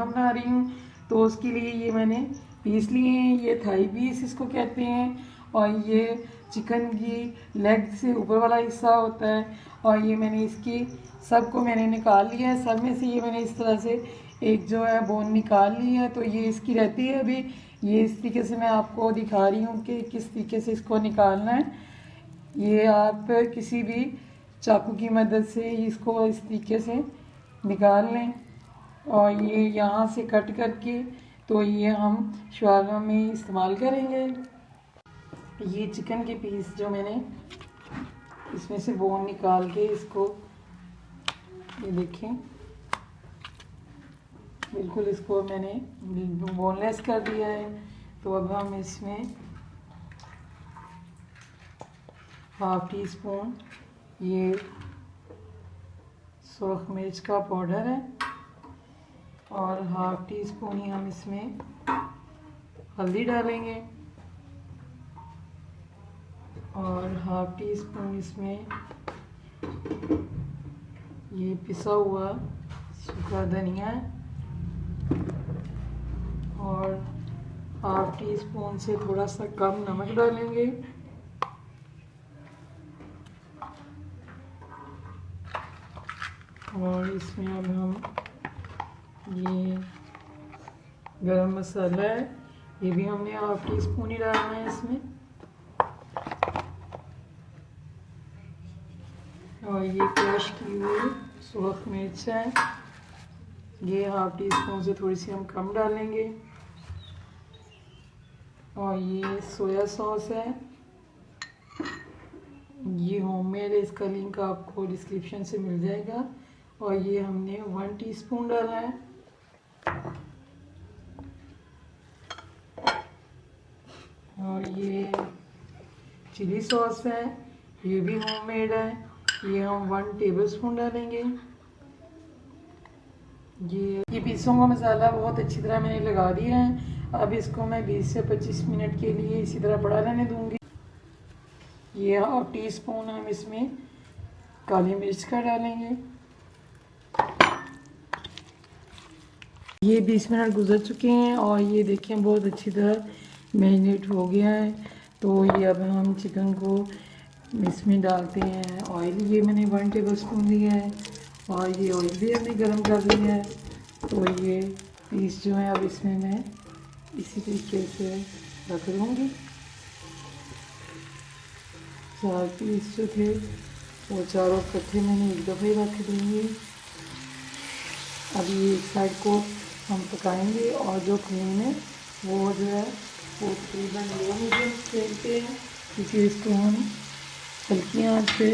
Shawarma बना रही हूँ। तो उसके लिए ये मैंने पीस लिए हैं, ये थाई पीस इसको कहते हैं, और ये चिकन की लेग से ऊपर वाला हिस्सा होता है, और ये मैंने इसकी सबको मैंने निकाल लिया है। सब में से ये मैंने इस तरह से एक जो है बोन निकाल ली है, तो ये इसकी रहती है अभी। ये इस तरीके से मैं आपको दिखा रही हूँ कि किस तरीके से इसको निकालना है। ये आप किसी भी चाकू की मदद से इसको इस तरीके से निकाल लें, और ये यहाँ से कट करके तो ये हम शवारमा में इस्तेमाल करेंगे। ये चिकन के पीस जो मैंने इसमें से बोन निकाल के इसको, ये देखें, बिल्कुल इसको मैंने बोनलेस कर दिया है। तो अब हम इसमें हाफ टी स्पून ये सुरख मिर्च का पाउडर है, और हाफ टी स्पून ही हम इसमें हल्दी डालेंगे, और हाफ टी स्पून इसमें ये पिसा हुआ सूखा धनिया है, और हाफ टी स्पून से थोड़ा सा कम नमक डालेंगे, और इसमें अब हम ये गरम मसाला है, ये भी हमने हाफ टी स्पून ही डालना है इसमें, और ये क्रश की हुई सुरख मिर्च है, ये हाफ टी स्पून से थोड़ी सी हम कम डालेंगे, और ये सोया सॉस है, ये होममेड है, इसका लिंक आपको डिस्क्रिप्शन से मिल जाएगा, और ये हमने 1 टीस्पून डाला है, और ये चिली सॉस है, ये भी होममेड है, ये हम 1 टेबलस्पून डालेंगे। ये पीसों का मसाला बहुत अच्छी तरह मैंने लगा दिया है। अब इसको मैं 20 से 25 मिनट के लिए इसी तरह पड़ा रहने दूंगी। ये हाफ टी स्पून हम इसमें काली मिर्च का डालेंगे। ये 20 मिनट गुजर चुके हैं, और ये देखें बहुत अच्छी तरह मैरिनेट हो गया है। तो ये अब हम चिकन को इसमें डालते हैं। ऑयल ये मैंने 1 टेबलस्पून लिया है, और ये ऑयल भी हमने गर्म कर लिया है। तो ये पीस जो है अब इसमें मैं इसी तरीके से रख दूँगी। 4 पीस जो थे वो चारों इकट्ठे मैंने एक दफ़े ही रख देंगे। अभी एक साइड को हम पकाएंगे, और जो फ्लेम है वो जो है वो तकरीबन लो मीडियम फ्लेम पे है, क्योंकि इसको हम हल्की आंच पे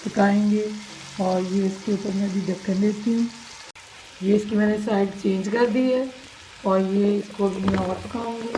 पकाएंगे। और ये इसके ऊपर मैं भी ढक्कन देती हूँ। ये इसकी मैंने साइड चेंज कर दी है, और ये इसको भी मैं और पकाऊंगी।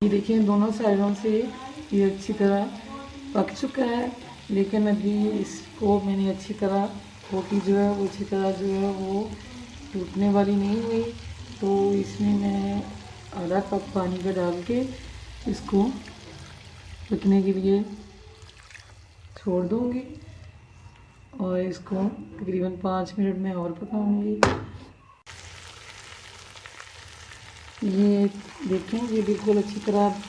ये देखिए दोनों साइडों से ये अच्छी तरह पक चुका है, लेकिन अभी इसको मैंने अच्छी तरह रोटी जो है वो अच्छी तरह जो है वो टूटने वाली नहीं हुई। तो इसमें मैं आधा कप पानी का डाल के इसको पकने के लिए छोड़ दूँगी, और इसको तकरीबन 5 मिनट में और पकाऊंगी। ये देखें ये बिल्कुल अच्छी तरह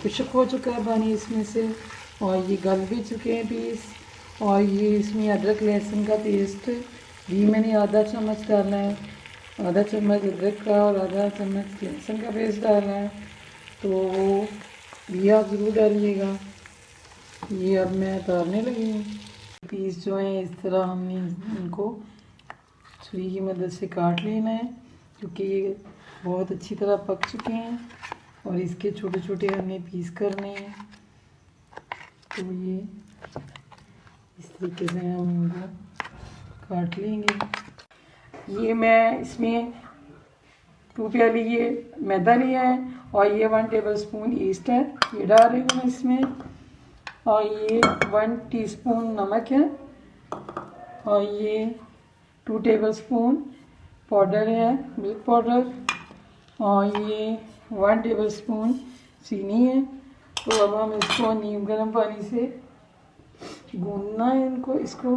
खुश्क हो चुका है पानी इसमें से, और ये गल भी चुके हैं पीस। और ये इसमें अदरक लहसुन का पेस्ट भी मैंने आधा चम्मच डाला है, आधा चम्मच अदरक का और आधा चम्मच लहसुन का पेस्ट डाला है। तो वो भी आप ज़रूर डालिएगा। ये अब मैं उतारने लगी हूँ। पीस जो है इस तरह हमने इनको छुरी की मदद से काट लेना है, क्योंकि ये बहुत अच्छी तरह पक चुके हैं, और इसके छोटे छोटे हमने पीस करने हैं। तो ये इस तरीके से हम इनको काट लेंगे। ये मैं इसमें 2 प्याली ये मैदा लिया है, और ये 1 टेबलस्पून ईस्ट है, ये डाल रही हूँ मैं इसमें। और ये 1 टीस्पून नमक है, और ये 2 टेबलस्पून पाउडर है, मिल्क पाउडर, और ये 1 टेबलस्पून चीनी है। तो अब हम इसको नीम गर्म पानी से गूंदना है इसको।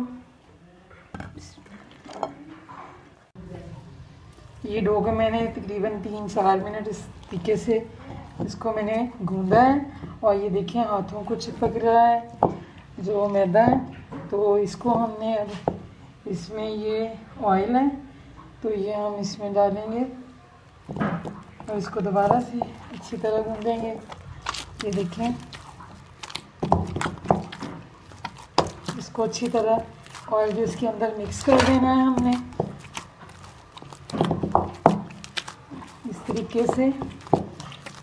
ये डो को मैंने तकरीबन 3-4 मिनट इस तरीके से इसको मैंने गूंदा है और ये देखें हाथों को चिपक रहा है जो मैदा है। तो इसको हमने अब इसमें ये ऑयल है तो ये हम इसमें डालेंगे और इसको दोबारा से अच्छी तरह गूंदेंगे। ये देखें इसको अच्छी तरह ऑयल जो इसके अंदर मिक्स कर देना है हमने इस तरीके से।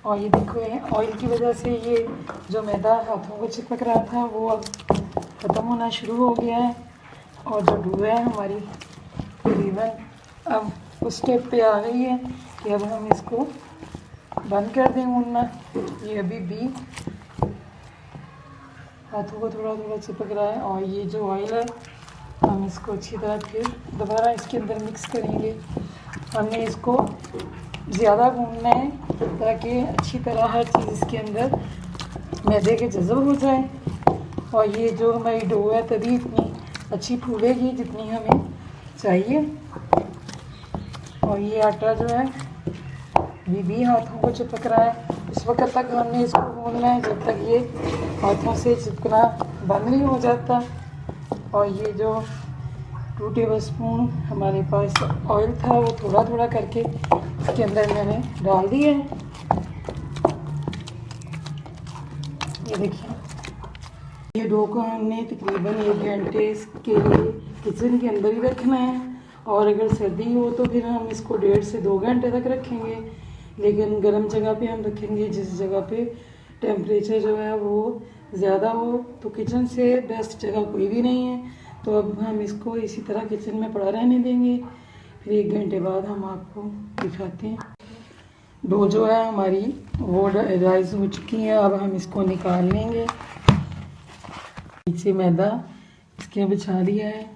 और ये देखो ऑयल की वजह से ये जो मैदा हाथों को चिपक रहा था वो अब ख़त्म होना शुरू हो गया है और जो डो है हमारी तकरीबन अब उस स्टेप पे आ गई है कि अब हम इसको बंद कर दें गूंदना। ये अभी भी हाथों को थोड़ा थोड़ा चिपक रहा है और ये जो ऑयल है हम इसको अच्छी तरह फिर दोबारा इसके अंदर मिक्स करेंगे। हमने इसको ज़्यादा गूंदना है ताकि अच्छी तरह हर चीज़ इसके अंदर मैदे के जज़ब हो जाए और ये जो हमारी डो है तभी इतनी अच्छी फूलेगी जितनी हमें चाहिए। और ये आटा जो है ये भी हाथों को चिपक रहा है। इस वक्त तक हमने इसको गूंदना है जब तक ये हाथों से चिपकना बंद नहीं हो जाता। और ये जो 2 टेबल स्पून हमारे पास ऑयल था वो थोड़ा थोड़ा करके इसके अंदर मैंने डाल दिया है। ये देखिए ये डो को हमने तकरीबन 1 घंटे के लिए किचन के अंदर ही रखना है और अगर सर्दी हो तो फिर हम इसको 1.5 से 2 घंटे तक रखेंगे। लेकिन गर्म जगह पे हम रखेंगे जिस जगह पे टेम्परेचर जो है वो ज़्यादा हो। तो किचन से बेस्ट जगह कोई भी नहीं है तो अब हम इसको इसी तरह किचन में पड़ा रहने देंगे। फिर 1 घंटे बाद हम आपको दिखाते हैं। डो जो है हमारी वो राइस हो चुकी है। अब हम इसको निकाल लेंगे। नीचे मैदा इसके बिछा दिया है।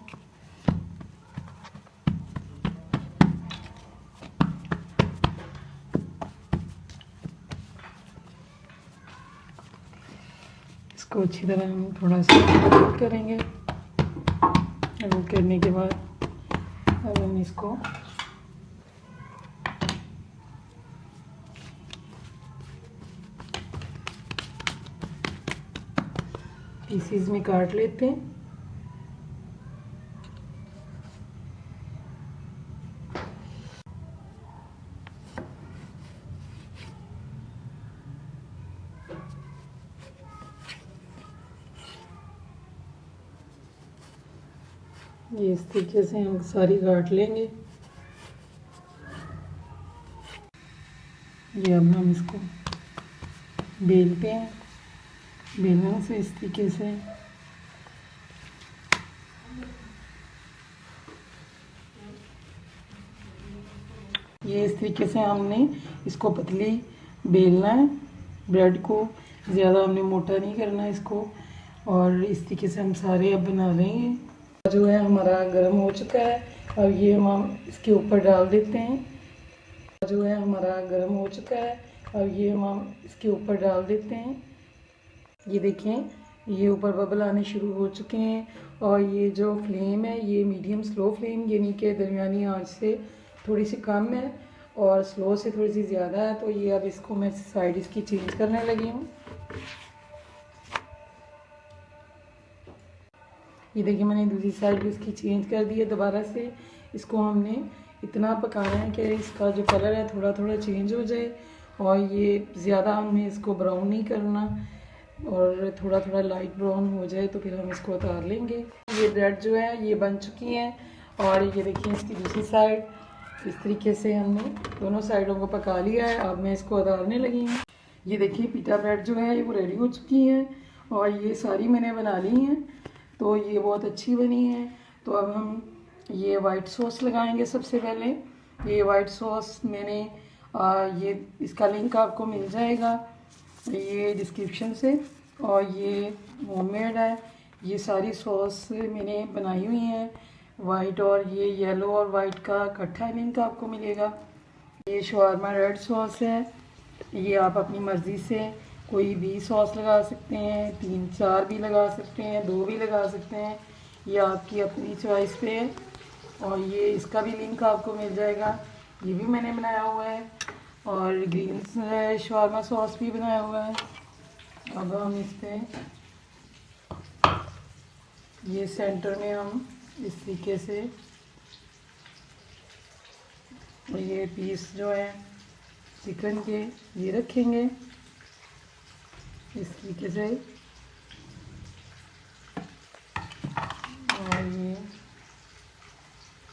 इसको अच्छी तरह हम थोड़ा सा करेंगे। रोल करने के बाद अब हम इसको पीसीज में काट लेते हैं। ये इस तरीके से हम सारी काट लेंगे। ये अब हम इसको बेलते हैं बेलने से इस तरीके से। ये इस तरीके से हमने इसको पतली बेलना है। ब्रेड को ज़्यादा हमने मोटा नहीं करना इसको और इस तरीके से हम सारे अब बना लेंगे। जो है हमारा गर्म हो चुका है। अब ये हम इसके ऊपर डाल देते हैं। जो है हमारा गर्म हो चुका है। अब ये हम इसके ऊपर डाल देते हैं। ये देखें ये ऊपर बबल आने शुरू हो चुके हैं और ये जो फ्लेम है ये मीडियम स्लो फ्लेम यानी कि दरमियानी आंच से थोड़ी सी कम है और स्लो से थोड़ी सी ज़्यादा है। तो ये अब इसको मैं साइड इसकी चेंज करने लगी हूँ। ये देखिए मैंने दूसरी साइड भी इसकी चेंज कर दी है दोबारा से। इसको हमने इतना पकाना है कि इसका जो कलर है थोड़ा थोड़ा चेंज हो जाए और ये ज़्यादा हमें इसको ब्राउन नहीं करना और थोड़ा थोड़ा लाइट ब्राउन हो जाए तो फिर हम इसको उतार लेंगे। ये ब्रेड जो है ये बन चुकी हैं और ये देखिए इसकी दूसरी साइड इस तरीके से हमने दोनों साइडों को पका लिया है। अब मैं इसको उतारने लगी हूँ। ये देखिए पिटा ब्रेड जो है वो रेडी हो चुकी है और ये सारी मैंने बना ली हैं तो ये बहुत अच्छी बनी है। तो अब हम ये वाइट सॉस लगाएंगे। सबसे पहले ये वाइट सॉस मैंने ये इसका लिंक आपको मिल जाएगा ये डिस्क्रिप्शन से और ये होममेड है। ये सारी सॉस मैंने बनाई हुई हैं वाइट और ये येलो और वाइट का इकट्ठा लिंक आपको मिलेगा। ये शवारमा रेड सॉस है। ये आप अपनी मर्ज़ी से कोई भी सॉस लगा सकते हैं 3-4 भी लगा सकते हैं 2 भी लगा सकते हैं। ये आपकी अपनी चॉइस पे है और ये इसका भी लिंक आपको मिल जाएगा ये भी मैंने बनाया हुआ है, और ग्रीन शवारमा सॉस भी बनाया हुआ है। अब हम इस पे ये सेंटर में हम इस तरीके से ये पीस जो है चिकन के ये रखेंगे इस तरीके से। और ये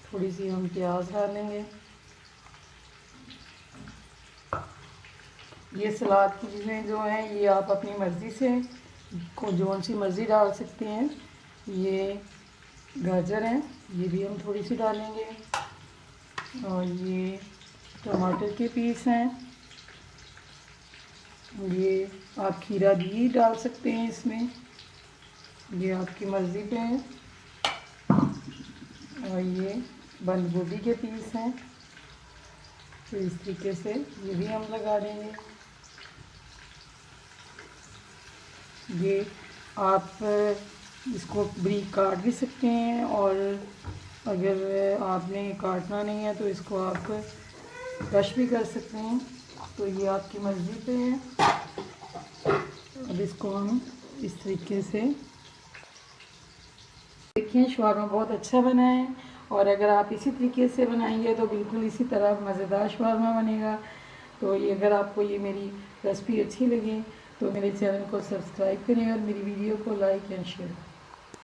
थोड़ी सी हम प्याज डालेंगे। ये सलाद की चीज़ें जो हैं ये आप अपनी मर्ज़ी से को जो सी मर्ज़ी डाल सकते हैं। ये गाजर है, ये भी हम थोड़ी सी डालेंगे। और ये टमाटर के पीस हैं, ये आप खीरा भी डाल सकते हैं इसमें, ये आपकी मर्ज़ी पे है। और ये बंद गोभी के पीस हैं, तो इस तरीके से ये भी हम लगा देंगे। ये आप इसको बारीक काट भी सकते हैं, और अगर आपने काटना नहीं है तो इसको आप क्रश भी कर सकते हैं, तो ये आपकी मर्ज़ी पे है। अब इसको हम इस तरीके से देखिए, शवारमा बहुत अच्छा बना है, और अगर आप इसी तरीके से बनाएंगे तो बिल्कुल इसी तरह मज़ेदार शवारमा बनेगा। तो ये अगर आपको ये मेरी रेसिपी अच्छी लगी तो मेरे चैनल को सब्सक्राइब करें और मेरी वीडियो को लाइक एंड शेयर करें।